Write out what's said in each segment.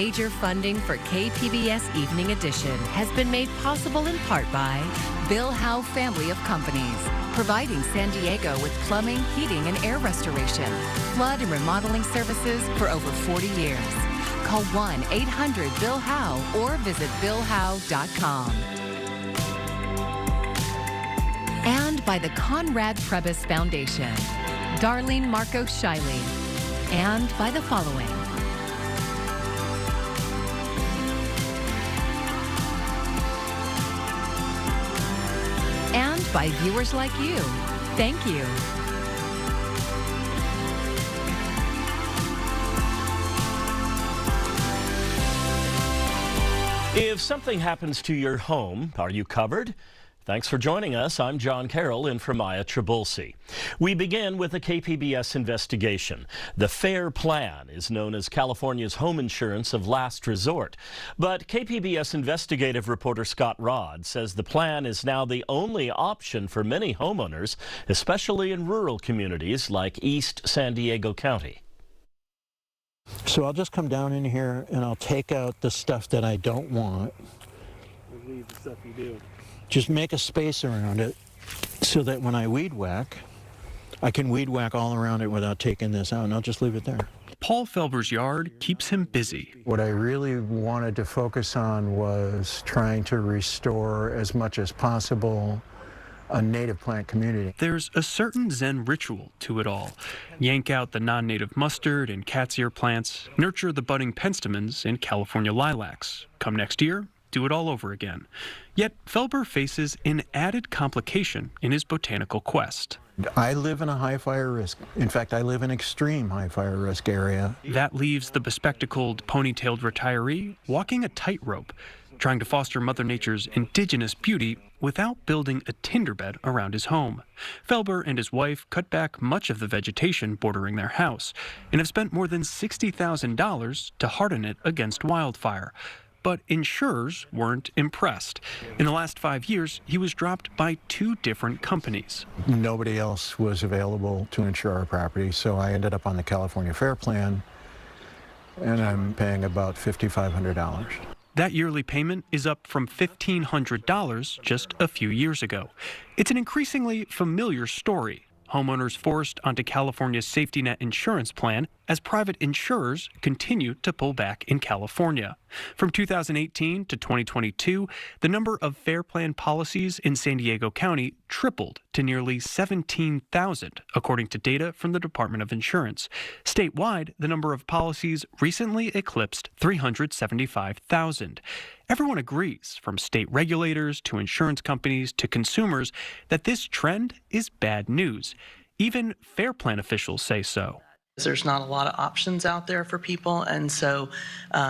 Major funding for KPBS Evening Edition has been made possible in part by Bill Howe Family of Companies, providing San Diego with plumbing, heating, and air restoration, flood and remodeling services for over 40 years. Call 1-800-BILL-HOWE or visit billhowe.com. And by the Conrad Trebas Foundation, Darlene Marco Shiley, and by the following. And by viewers like you. Thank you. If something happens to your home, are you covered? Thanks for joining us. I'm John Carroll in for Maya Trabulsi. We begin with a KPBS investigation. The FAIR Plan is known as California's home insurance of last resort. But KPBS investigative reporter Scott Rodd says the plan is now the only option for many homeowners, especially in rural communities like East San Diego County. So I'll just come down in here and I'll take out the stuff that I don't want. Leave the stuff you do. Just make a space around it so that when I weed whack, I can weed whack all around it without taking this out, and I'll just leave it there. Paul Felber's yard keeps him busy. What I really wanted to focus on was trying to restore as much as possible a native plant community. There's a certain Zen ritual to it all. Yank out the non-native mustard and cat's ear plants, nurture the budding penstemons and California lilacs. Come next year, do it all over again. Yet Felber faces an added complication in his botanical quest. I live in a high fire risk. In fact, I live in extreme high fire risk area. That leaves the bespectacled, ponytailed retiree walking a tightrope, trying to foster Mother Nature's indigenous beauty without building a tinderbed around his home. Felber and his wife cut back much of the vegetation bordering their house and have spent more than $60,000 to harden it against wildfire. But insurers weren't impressed. In the last 5 years, he was dropped by 2 different companies. Nobody else was available to insure our property, so I ended up on the California FAIR Plan, and I'm paying about $5,500. That yearly payment is up from $1,500 just a few years ago. It's an increasingly familiar story. Homeowners forced onto California's safety net insurance plan as private insurers continue to pull back in California. From 2018 to 2022, the number of FAIR Plan policies in San Diego County tripled to nearly 17,000, according to data from the Department of Insurance. Statewide, the number of policies recently eclipsed 375,000. Everyone agrees, from state regulators to insurance companies to consumers, that this trend is bad news. Even FAIR Plan officials say so. There's not a lot of options out there for people, and so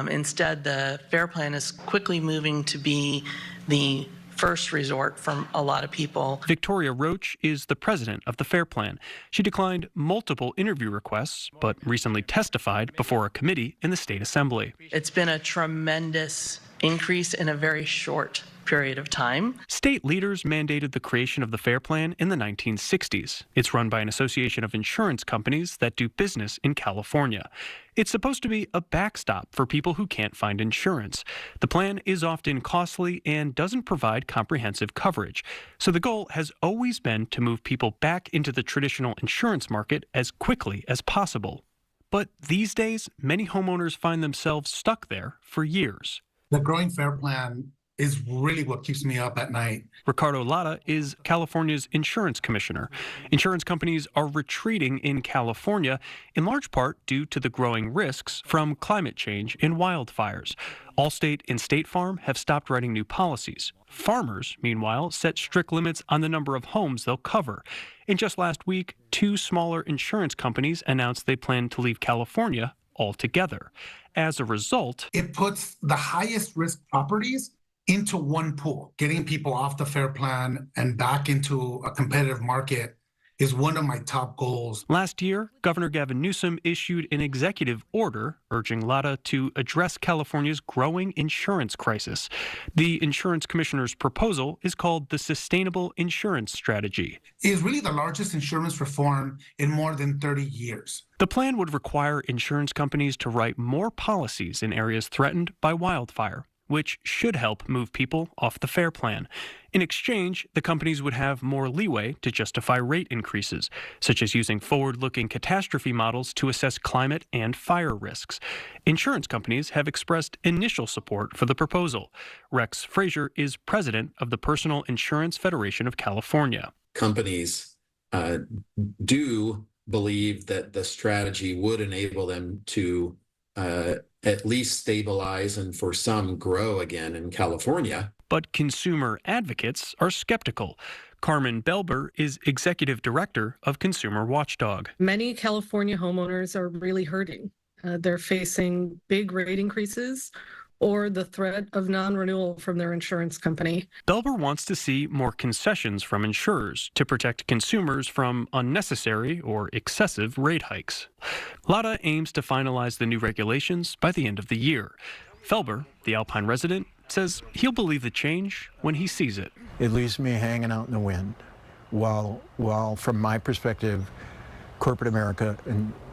instead the FAIR Plan is quickly moving to be the first resort from a lot of people. Victoria Roach is the president of the FAIR Plan. She declined multiple interview requests, but recently testified before a committee in the state assembly. It's been a tremendous increase in a very short period of time. State leaders mandated the creation of the FAIR Plan in the 1960s. It's run by an association of insurance companies that do business in California. It's supposed to be a backstop for people who can't find insurance. The plan is often costly and doesn't provide comprehensive coverage. So the goal has always been to move people back into the traditional insurance market as quickly as possible. But these days, many homeowners find themselves stuck there for years. The growing FAIR Plan is really what keeps me up at night. Ricardo Lara is California's insurance commissioner. Insurance companies are retreating in California, in large part due to the growing risks from climate change and wildfires. Allstate and State Farm have stopped writing new policies. Farmers, meanwhile, set strict limits on the number of homes they'll cover. And just last week, 2 smaller insurance companies announced they plan to leave California altogether. As a result, it puts the highest risk properties into one pool. Getting people off the FAIR Plan and back into a competitive market is one of my top goals. Last year, Governor Gavin Newsom issued an executive order urging LATA to address California's growing insurance crisis. The insurance commissioner's proposal is called the Sustainable Insurance Strategy. It is really the largest insurance reform in more than 30 years. The plan would require insurance companies to write more policies in areas threatened by wildfire, which should help move people off the FAIR plan. In exchange, the companies would have more leeway to justify rate increases, such as using forward-looking catastrophe models to assess climate and fire risks. Insurance companies have expressed initial support for the proposal. Rex Frazier is president of the Personal Insurance Federation of California. Companies do believe that the strategy would enable them to at least stabilize and for some grow again in California. But consumer advocates are skeptical. Carmen Belber is executive director of Consumer Watchdog. Many California homeowners are really hurting. They're facing big rate increases or the threat of non-renewal from their insurance company. Belber wants to see more concessions from insurers to protect consumers from unnecessary or excessive rate hikes. LATA aims to finalize the new regulations by the end of the year. Felber, the Alpine resident, says he'll believe the change when he sees it. It leaves me hanging out in the wind, while from my perspective, corporate America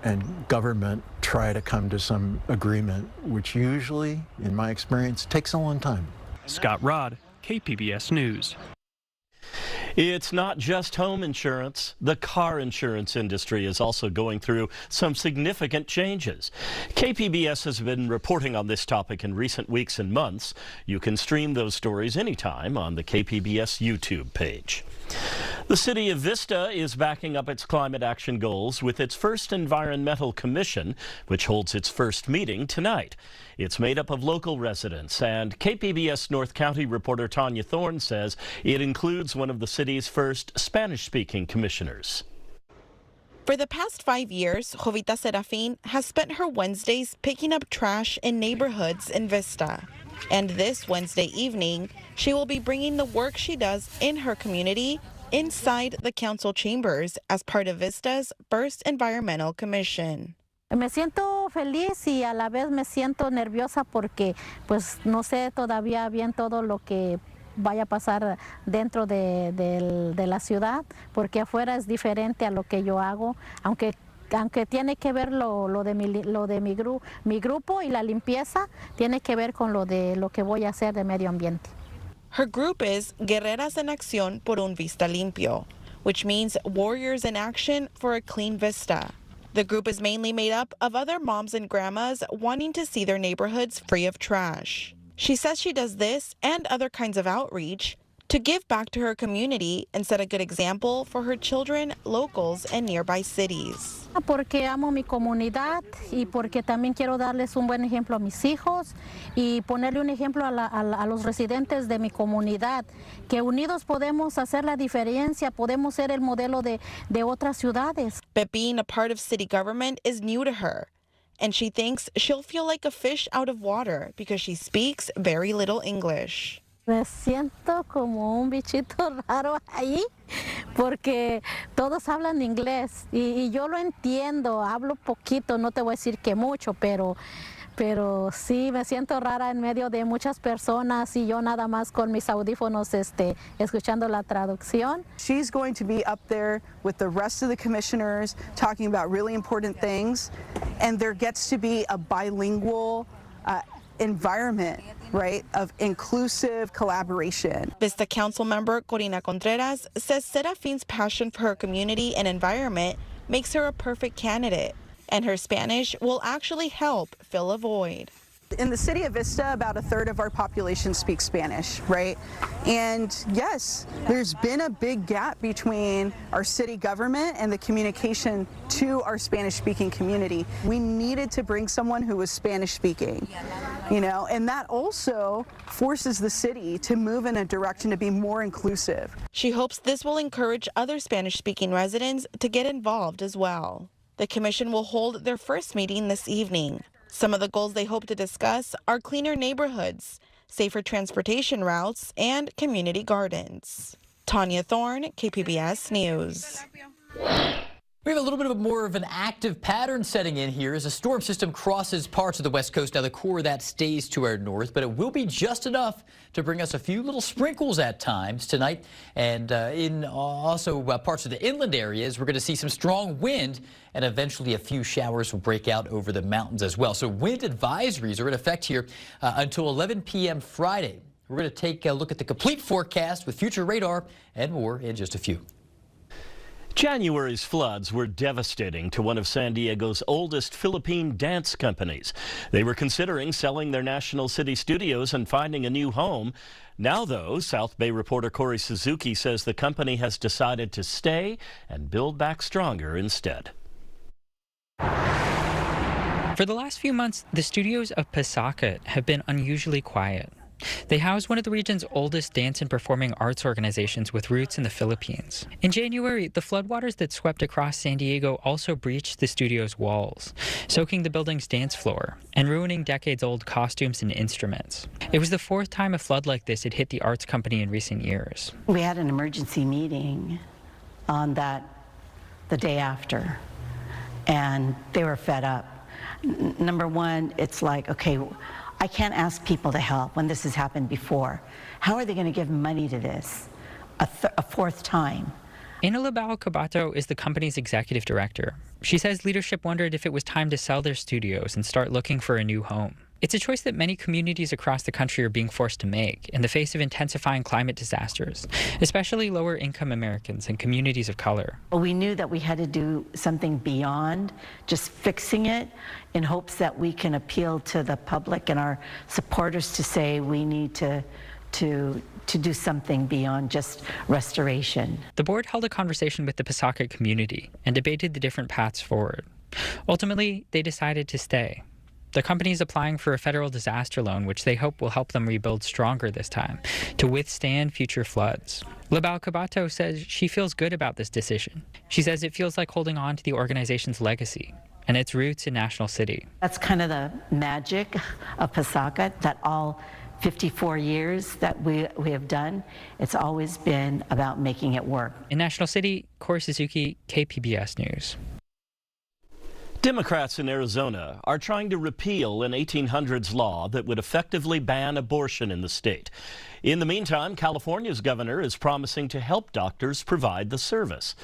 and government try to come to some agreement, which usually, in my experience, takes a long time. Scott Rodd, KPBS News. It's not just home insurance. The car insurance industry is also going through some significant changes. KPBS has been reporting on this topic in recent weeks and months. You can stream those stories anytime on the KPBS YouTube page. The city of Vista is backing up its climate action goals with its first environmental commission, which holds its first meeting tonight. It's made up of local residents, and KPBS North County reporter Tanya Thorne says it includes one of the city's first Spanish-speaking commissioners. For the past 5 years, Jovita Serafin has spent her Wednesdays picking up trash in neighborhoods in Vista. And this Wednesday evening, she will be bringing the work she does in her community inside the council chambers as part of Vista's first environmental commission. Me siento feliz y a la vez me siento nerviosa porque pues no sé todavía bien todo lo que vaya a pasar dentro de la ciudad, porque afuera es diferente a lo que yo hago, aunque tiene que ver lo de mi grupo y la limpieza, tiene que ver con lo que voy a hacer de medio ambiente. Her group is Guerreras en Acción por un Vista Limpio, which means warriors in action for a clean Vista. The group is mainly made up of other moms and grandmas wanting to see their neighborhoods free of trash. She says she does this and other kinds of outreach to give back to her community and set a good example for her children, locals, and nearby cities. Porque amo mi comunidad y porque también quiero darles un buen ejemplo a mis hijos y ponerle un ejemplo a los residentes de mi comunidad, que unidos podemos hacer la diferencia, podemos ser el modelo de otras ciudades. But being a part of city government is new to her, and she thinks she'll feel like a fish out of water because she speaks very little English. Me siento como un bichito raro ahí porque todos hablan inglés y yo lo entiendo, hablo poquito, no te voy a decir que mucho, pero sí me siento rara en medio de muchas personas y yo nada más con mis audífonos escuchando la traducción. She's going to be up there with the rest of the commissioners talking about really important things, and there gets to be a bilingual environment, right, of inclusive collaboration. Vista Council member Corina Contreras says Serafin's passion for her community and environment makes her a perfect candidate, and her Spanish will actually help fill a void. In the city of Vista, about a third of our population speaks Spanish, right? And yes, there's been a big gap between our city government and the communication to our Spanish-speaking community. We needed to bring someone who was Spanish-speaking, you know, and that also forces the city to move in a direction to be more inclusive. She hopes this will encourage other Spanish-speaking residents to get involved as well. The commission will hold their first meeting this evening. Some of the goals they hope to discuss are cleaner neighborhoods, safer transportation routes, and community gardens. Tanya Thorne, KPBS News. We have a little bit more of an active pattern setting in here as a storm system crosses parts of the west coast. Now the core of that stays to our north, but it will be just enough to bring us a few little sprinkles at times tonight. And in also parts of the inland areas, we're going to see some strong wind, and eventually a few showers will break out over the mountains as well. So wind advisories are in effect here until 11 p.m. Friday. We're going to take a look at the complete forecast with future radar and more in just a few. January's floods were devastating to one of San Diego's oldest Philippine dance companies. They were considering selling their National City studios and finding a new home. Now, though, South Bay reporter Corey Suzuki says the company has decided to stay and build back stronger instead. For the last few months, the studios of Pasakit have been unusually quiet. They house one of the region's oldest dance and performing arts organizations with roots in the Philippines. In January, the floodwaters that swept across San Diego also breached the studio's walls, soaking the building's dance floor and ruining decades-old costumes and instruments. It was the fourth time a flood like this had hit the arts company in recent years. We had an emergency meeting on the day after, and they were fed up. Number one, it's like, okay, I can't ask people to help when this has happened before. How are they going to give money to this a fourth time? Ana Labao Cabato is the company's executive director. She says leadership wondered if it was time to sell their studios and start looking for a new home. It's a choice that many communities across the country are being forced to make in the face of intensifying climate disasters, especially lower-income Americans and communities of color. We knew that we had to do something beyond just fixing it in hopes that we can appeal to the public and our supporters to say we need to do something beyond just restoration. The board held a conversation with the Pasakit community and debated the different paths forward. Ultimately, they decided to stay. The company is applying for a federal disaster loan, which they hope will help them rebuild stronger this time to withstand future floods. Labao Cabato says she feels good about this decision. She says it feels like holding on to the organization's legacy and its roots in National City. That's kind of the magic of Pasakit, that all 54 years that we have done, it's always been about making it work. In National City, Corey Suzuki, KPBS News. Democrats in Arizona are trying to repeal an 1800s law that would effectively ban abortion in the state. In the meantime, California's governor is promising to help doctors provide the service.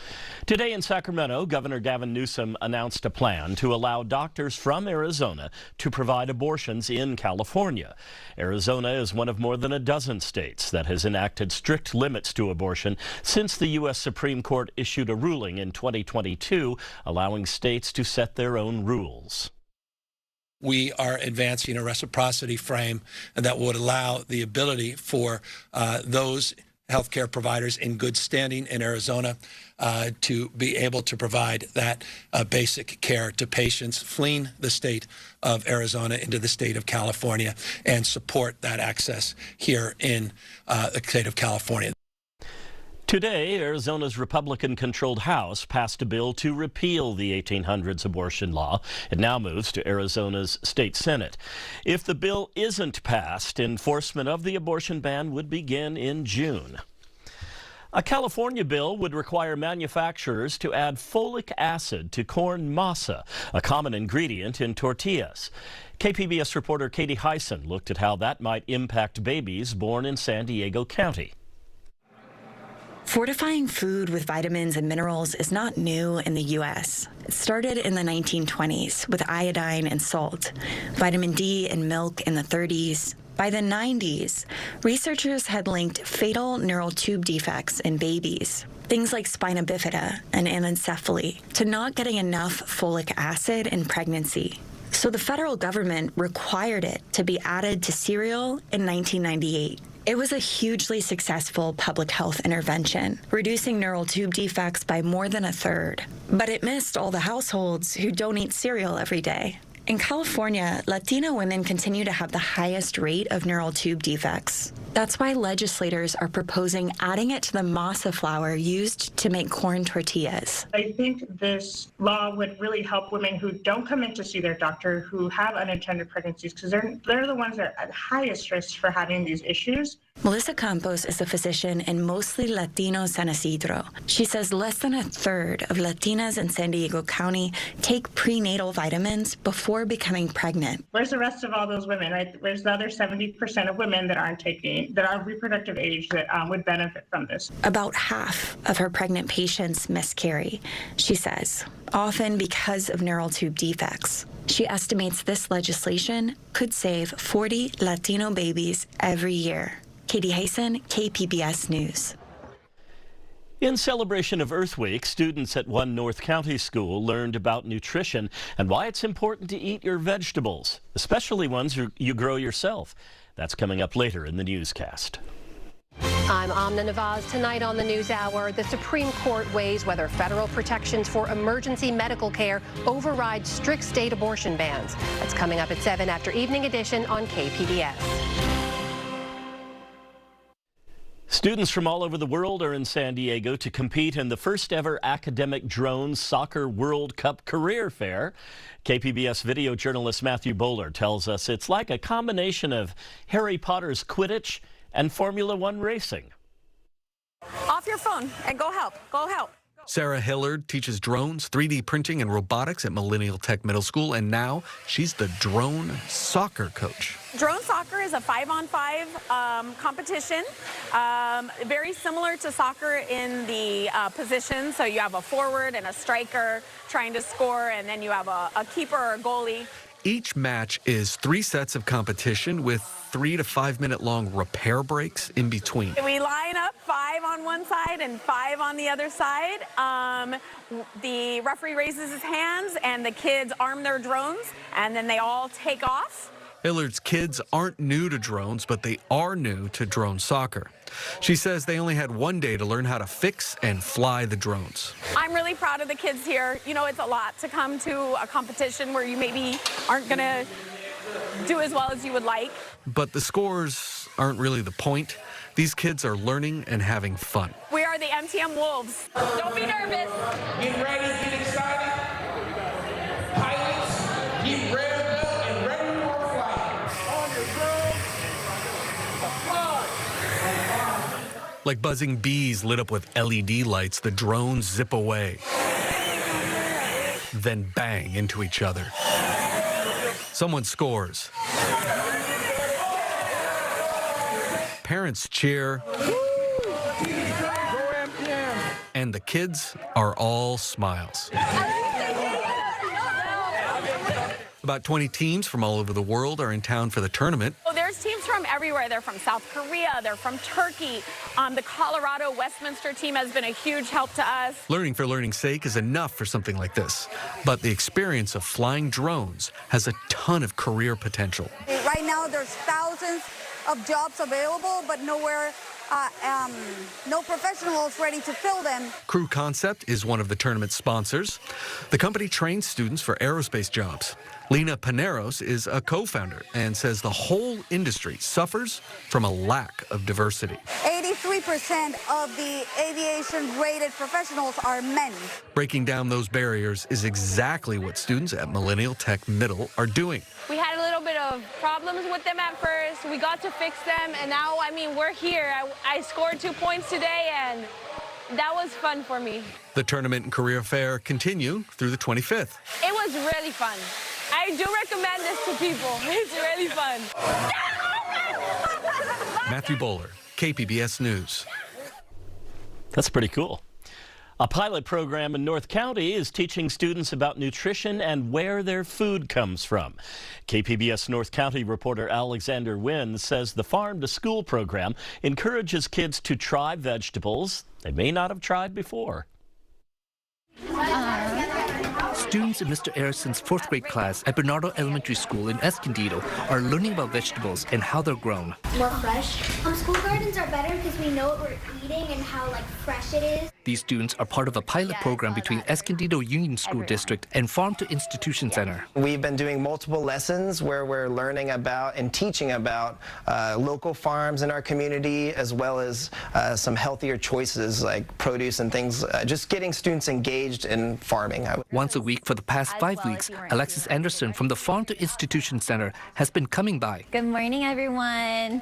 Today in Sacramento, Governor Gavin Newsom announced a plan to allow doctors from Arizona to provide abortions in California. Arizona is one of more than a dozen states that has enacted strict limits to abortion since the U.S. Supreme Court issued a ruling in 2022 allowing states to set their own rules. We are advancing a reciprocity frame that would allow the ability for those healthcare providers in good standing in Arizona to be able to provide that basic care to patients fleeing the state of Arizona into the state of California and support that access here in the state of California. Today, Arizona's Republican-controlled House passed a bill to repeal the 1800s abortion law. It now moves to Arizona's state Senate. If the bill isn't passed, enforcement of the abortion ban would begin in June. A California bill would require manufacturers to add folic acid to corn masa, a common ingredient in tortillas. KPBS reporter Katie Hyson looked at how that might impact babies born in San Diego County. Fortifying food with vitamins and minerals is not new in the U.S. It started in the 1920s with iodine and salt, vitamin D in milk in the 30s. By the 90s, researchers had linked fatal neural tube defects in babies, things like spina bifida and anencephaly, to not getting enough folic acid in pregnancy. So the federal government required it to be added to cereal in 1998. It was a hugely successful public health intervention, reducing neural tube defects by more than a third. But it missed all the households who don't eat cereal every day. In California, Latina women continue to have the highest rate of neural tube defects. That's why legislators are proposing adding it to the masa flour used to make corn tortillas. I think this law would really help women who don't come in to see their doctor, who have unintended pregnancies, because they're the ones that are at highest risk for having these issues. Melissa Campos is a physician in mostly Latino San Isidro. She says less than a third of Latinas in San Diego County take prenatal vitamins before becoming pregnant. Where's the rest of all those women, right? Where's the other 70% of women that aren't taking, that are reproductive age that would benefit from this? About half of her pregnant patients miscarry, she says, often because of neural tube defects. She estimates this legislation could save 40 Latino babies every year. Katie Hayson, KPBS News. In celebration of Earth Week, students at one North County school learned about nutrition and why it's important to eat your vegetables, especially ones you grow yourself. That's coming up later in the newscast. I'm Amna Nawaz. Tonight on the NewsHour, the Supreme Court weighs whether federal protections for emergency medical care override strict state abortion bans. That's coming up at 7 after Evening Edition on KPBS. Students from all over the world are in San Diego to compete in the first ever academic drone soccer World Cup career fair. KPBS video journalist Matthew Bowler tells us it's like a combination of Harry Potter's Quidditch and Formula One racing. Off your phone and go help. Go help. Sarah Hillard teaches drones, 3D printing, and robotics at Millennial Tech Middle School, and now she's the drone soccer coach. Drone soccer is a 5-on-5 competition, very similar to soccer in the position. So you have a forward and a striker trying to score, and then you have a keeper or a goalie. Each match is 3 sets of competition with 3 to 5 minute long repair breaks in between. We line up 5 on one side and 5 on the other side. The referee raises his hands and the kids arm their drones, and then they all take off. Hillard's kids aren't new to drones, but they are new to drone soccer. She says they only had 1 day to learn how to fix and fly the drones. I'm really proud of the kids here. You know, it's a lot to come to a competition where you maybe aren't going to do as well as you would like. But the scores aren't really the point. These kids are learning and having fun. We are the MTM Wolves. Don't be nervous. Get ready, get excited. Pilots, get revved up and ready for a flight. On your drone. Like buzzing bees lit up with LED lights, the drones zip away, then bang into each other. Someone scores. Parents cheer. And the kids are all smiles. About 20 teams from all over the world are in town for the tournament. Oh, there's teams from everywhere. They're from South Korea. They're from Turkey. The Colorado Westminster team has been a huge help to us. Learning for learning's sake is enough for something like this. But the experience of flying drones has a ton of career potential. Right now, there's thousands of jobs available, but nowhere, no professionals ready to fill them. Crew Concept is one of the tournament's sponsors. The company trains students for aerospace jobs. Lena Paneros is a co-founder and says the whole industry suffers from a lack of diversity. 83% of the aviation-rated professionals are men. Breaking down those barriers is exactly what students at Millennial Tech Middle are doing. We had a little bit of problems with them at first. We got to fix them, and now, I mean, we're here. I scored 2 points today, and that was fun for me. The tournament and career fair continue through the 25th. It was really fun. I do recommend this to people. It's really fun. Matthew Bowler, KPBS News. That's pretty cool. A pilot program in North County is teaching students about nutrition and where their food comes from. KPBS North County reporter Alexander Wynn says the Farm to School program encourages kids to try vegetables they may not have tried before. Students in Mr. Arison's 4th grade class at Bernardo Elementary School in Escondido are learning about vegetables and how they're grown. More fresh. School gardens are better because we know what we're eating and how fresh it is. These students are part of a pilot program between Escondido Union School District and Farm to Institution Center. We've been doing multiple lessons where we're learning about and teaching about local farms in our community, as well as some healthier choices like produce and things, just getting students engaged in farming. Once a week for the past 5 weeks, Alexis Anderson from the Farm to Institution Center has been coming by. Good morning, everyone.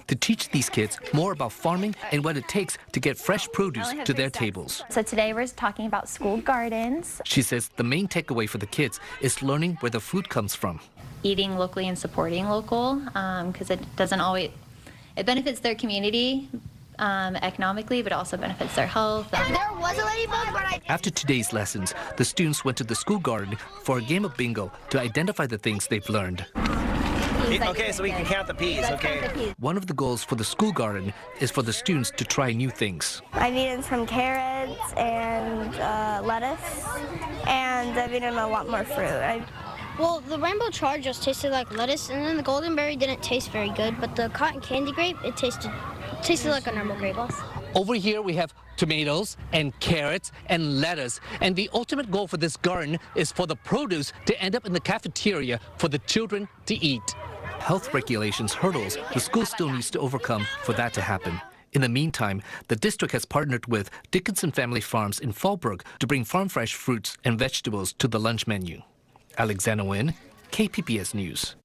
to teach these kids more about farming and what it takes to get fresh produce to their tables. So today we're talking about school gardens. She says the main takeaway for the kids is learning where the food comes from. Eating locally and supporting local, because it benefits their community economically, but also benefits their health. There was a ladybug, but After today's lessons, the students went to the school garden for a game of bingo to identify the things they've learned. Okay, so we can count the peas, okay? One of the goals for the school garden is for the students to try new things. I've eaten some carrots and lettuce, and I've eaten a lot more fruit. Well, the rainbow chard just tasted like lettuce, and then the goldenberry didn't taste very good, but the cotton candy grape, it tasted like a normal grape. Over here we have tomatoes and carrots and lettuce, and the ultimate goal for this garden is for the produce to end up in the cafeteria for the children to eat. Health regulations hurdles the school still needs to overcome for that to happen. In the meantime, the district has partnered with Dickinson Family Farms in Fallbrook to bring farm fresh fruits and vegetables to the lunch menu. Alexander Nguyen, KPBS News.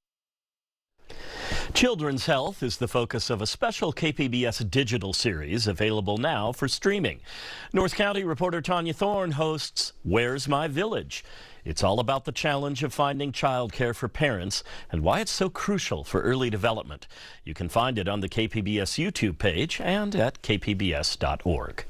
Children's health is the focus of a special KPBS digital series available now for streaming. North County reporter Tanya Thorne hosts Where's My Village? It's all about the challenge of finding childcare for parents and why it's so crucial for early development. You can find it on the KPBS YouTube page and at kpbs.org.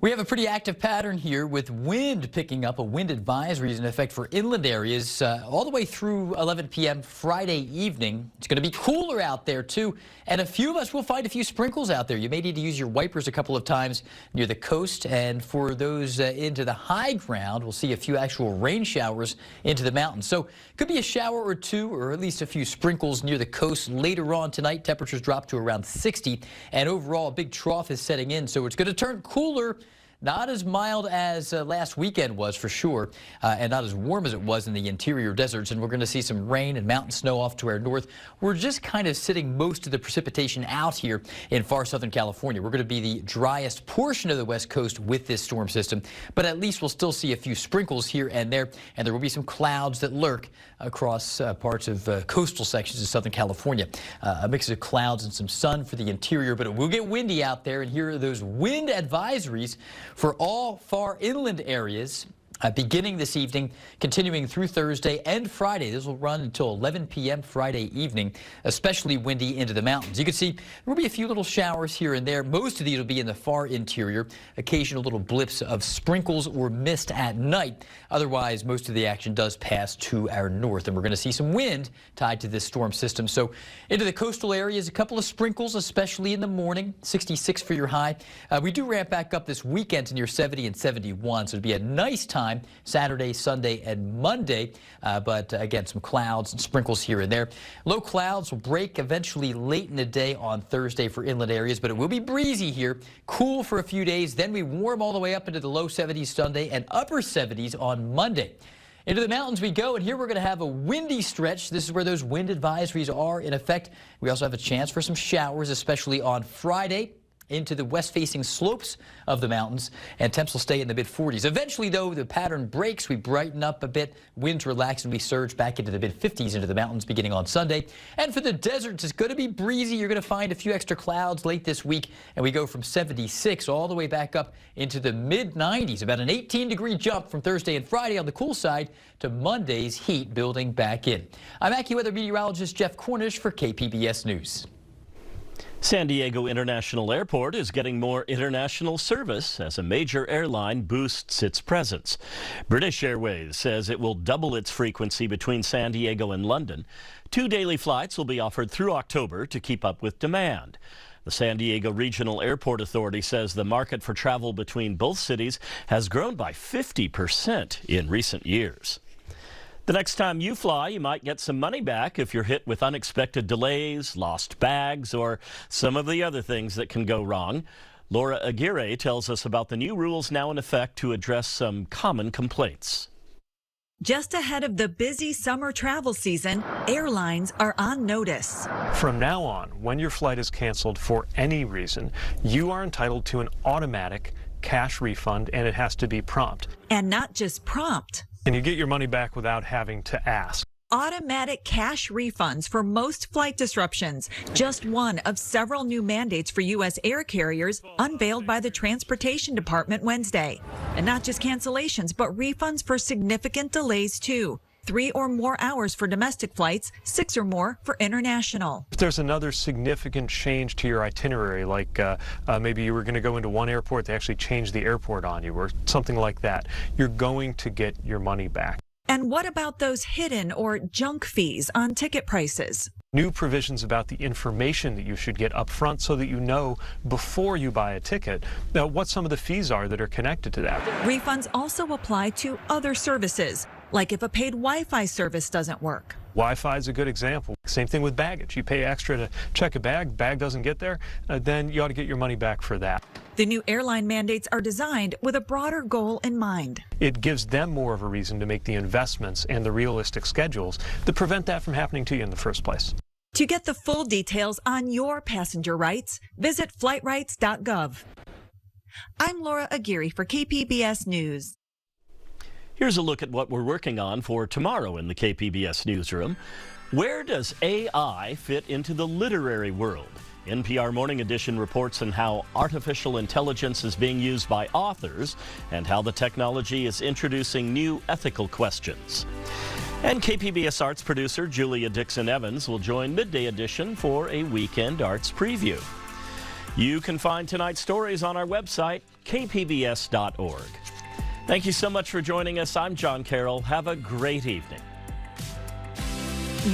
We have a pretty active pattern here with wind picking up. A wind advisory is in effect for inland areas all the way through 11 p.m. Friday evening. It's going to be cooler out there, too, and a few of us will find a few sprinkles out there. You may need to use your wipers a couple of times near the coast, and for those into the high ground, we'll see a few actual rain showers into the mountains. So it could be a shower or two, or at least a few sprinkles near the coast later on tonight. Temperatures drop to around 60, and overall a big trough is setting in, so it's going to turn cooler. Not as mild as last weekend was for sure, and not as warm as it was in the interior deserts. And we're going to see some rain and mountain snow off to our north. We're just kind of sitting most of the precipitation out here in far southern California. We're going to be the driest portion of the west coast with this storm system, but at least we'll still see a few sprinkles here and there will be some clouds that lurk across parts of coastal sections of Southern California. A mix of clouds and some sun for the interior, but it will get windy out there, and here are those wind advisories for all far inland areas. Beginning this evening, continuing through Thursday and Friday. This will run until 11 p.m. Friday evening, especially windy into the mountains. You can see there will be a few little showers here and there. Most of these will be in the far interior. Occasional little blips of sprinkles or mist at night. Otherwise, most of the action does pass to our north, and we're going to see some wind tied to this storm system. So into the coastal areas, a couple of sprinkles, especially in the morning. 66 for your high. We do ramp back up this weekend to near 70 and 71, so it'll be a nice time Saturday, Sunday, and Monday, but again, some clouds and sprinkles here and there. Low clouds will break eventually late in the day on Thursday for inland areas, but it will be breezy here, cool for a few days, then we warm all the way up into the low 70s Sunday and upper 70s on Monday. Into the mountains we go, and here we're going to have a windy stretch. This is where those wind advisories are in effect. We also have a chance for some showers, especially on Friday, into the west-facing slopes of the mountains, and temps will stay in the mid-40s. Eventually, though, the pattern breaks. We brighten up a bit. Winds relax, and we surge back into the mid-50s into the mountains beginning on Sunday. And for the deserts, it's going to be breezy. You're going to find a few extra clouds late this week, and we go from 76 all the way back up into the mid-90s. About an 18-degree jump from Thursday and Friday on the cool side to Monday's heat building back in. I'm AccuWeather meteorologist Jeff Cornish for KPBS News. San Diego International Airport is getting more international service as a major airline boosts its presence. British Airways says it will double its frequency between San Diego and London. 2 daily flights will be offered through October to keep up with demand. The San Diego Regional Airport Authority says the market for travel between both cities has grown by 50% in recent years. The next time you fly, you might get some money back if you're hit with unexpected delays, lost bags, or some of the other things that can go wrong. Laura Aguirre tells us about the new rules now in effect to address some common complaints. Just ahead of the busy summer travel season, airlines are on notice. From now on, when your flight is canceled for any reason, you are entitled to an automatic cash refund, and it has to be prompt. And not just prompt. And you get your money back without having to ask. automatic cash refunds for most flight disruptions, just one of several new mandates for U.S. air carriers unveiled by the Transportation Department Wednesday. And not just cancellations, but refunds for significant delays, too. 3 or more hours for domestic flights, 6 or more for international. If there's another significant change to your itinerary, like maybe you were going to go into one airport, they actually changed the airport on you, or something like that, you're going to get your money back. And what about those hidden or junk fees on ticket prices? New provisions about the information that you should get up front so that you know before you buy a ticket what some of the fees are that are connected to that. Refunds also apply to other services, like if a paid Wi-Fi service doesn't work. Wi-Fi is a good example. Same thing with baggage. You pay extra to check a bag doesn't get there, then you ought to get your money back for that. The new airline mandates are designed with a broader goal in mind. It gives them more of a reason to make the investments and the realistic schedules that prevent that from happening to you in the first place. To get the full details on your passenger rights, visit flightrights.gov. I'm Laura Aguirre for KPBS News. Here's a look at what we're working on for tomorrow in the KPBS newsroom. Where does AI fit into the literary world? NPR Morning Edition reports on how artificial intelligence is being used by authors and how the technology is introducing new ethical questions. And KPBS arts producer Julia Dixon-Evans will join Midday Edition for a weekend arts preview. You can find tonight's stories on our website, kpbs.org. Thank you so much for joining us. I'm John Carroll. Have a great evening.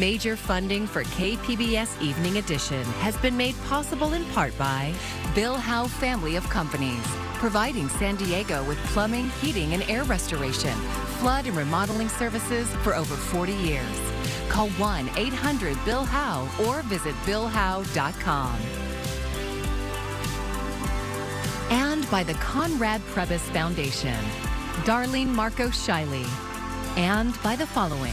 Major funding for KPBS Evening Edition has been made possible in part by Bill Howe Family of Companies, providing San Diego with plumbing, heating, and air restoration, flood and remodeling services for over 40 years. Call 1-800-BILL-HOWE or visit billhowe.com. And by the Conrad Prebys Foundation, Darlene Marco Shiley, and by the following.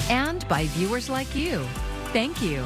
And by viewers like you. Thank you.